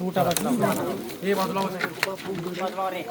उठा बाजूला हे बाजूला रे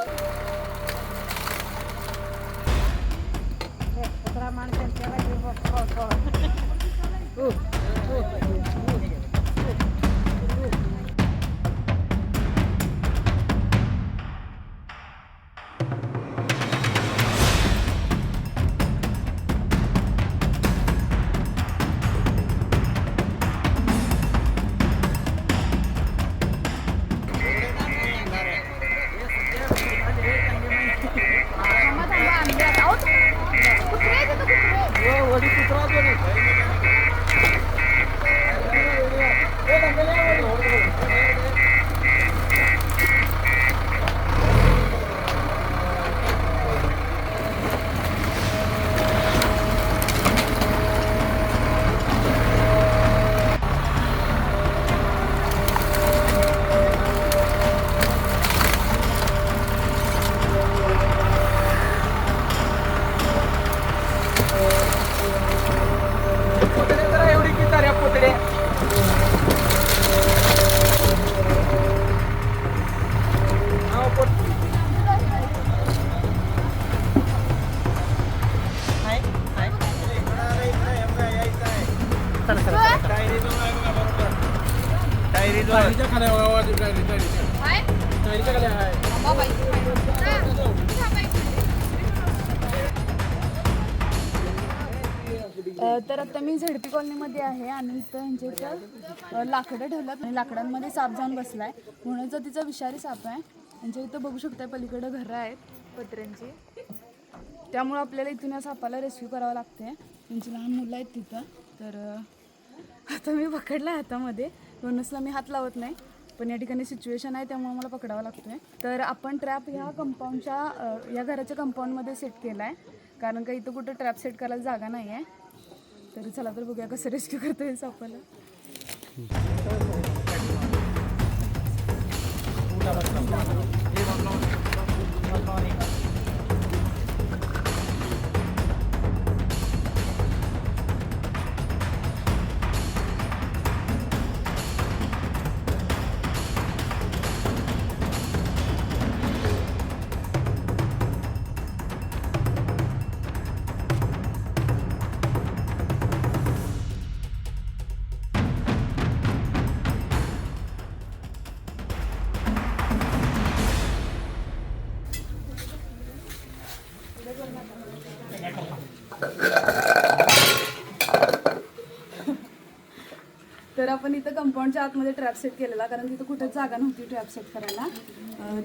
तर आता मी झेडपी कॉलनीमध्ये आहे आणि इथं यांच्या इथं लाकडं ठेवल्यात आणि लाकडांमध्ये साप जाऊन बसलाय. म्हणून तिचा विषारी साप आहे. यांच्या इथं बघू शकताय पलीकडं घरं आहेत पत्र्यांची. त्यामुळं आपल्याला इथून या सापाला रेस्क्यू करावं लागते. यांची लहान मुलं आहेत तिथं. तर आता मी पकडला हातामध्ये. म्हणूनचला मी हात लावत नाही, पण या ठिकाणी सिच्युएशन आहे त्यामुळे मला पकडावं लागतोय. तर आपण ट्रॅप ह्या कंपाऊंडच्या या घराच्या कंपाऊंडमध्ये सेट केला आहे, कारण का इथं कुठं ट्रॅप सेट करायला जागा नाही आहे. तर चला तर बघूया कसं रेस्क्यू करता येईल सापाला. तर आपण इथं कंपाऊंडच्या आतमध्ये ट्रॅप सेट केलेला, कारण तिथं कुठंच जागा नव्हती ट्रॅप सेट करायला.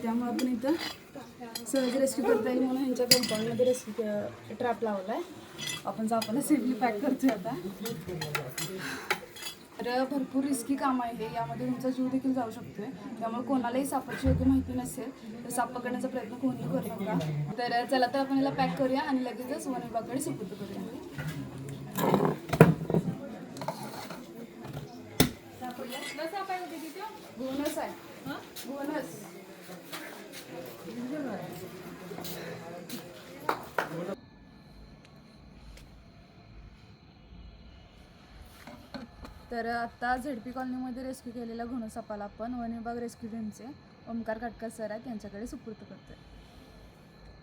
त्यामुळे आपण इथं सहज रेस्क्यू करता येईल म्हणून ह्यांच्या कंपाऊंडमध्ये रेस्क्यू ट्रॅप लावला आहे. आपण सापाला सेफली पॅक करतोय आता. तर भरपूर रिस्की काम आहे हे. यामध्ये तुमचा जीव देखील जाऊ शकतोय. त्यामुळे कोणालाही सापाची योग्य माहिती नसेल तर साप पकडण्याचा प्रयत्न कोणीही करू नका. तर चला तर आपण याला पॅक करूया आणि लगेचच वन विभागाकडे सुपूर्द करूया. बोनस आहे बोनस. तर आता झेडपी कॉलनीमध्ये रेस्क्यू केलेल्या घोणसापाला आपण वन विभाग रेस्क्यू टीमचे ओमकार काटकर सर आहेत त्यांच्याकडे सुपूर्द करतोय.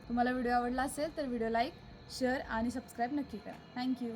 तुम्हाला व्हिडिओ आवडला असेल तर व्हिडिओ लाईक, शेअर आणि सबस्क्राईब नक्की करा. थँक्यू.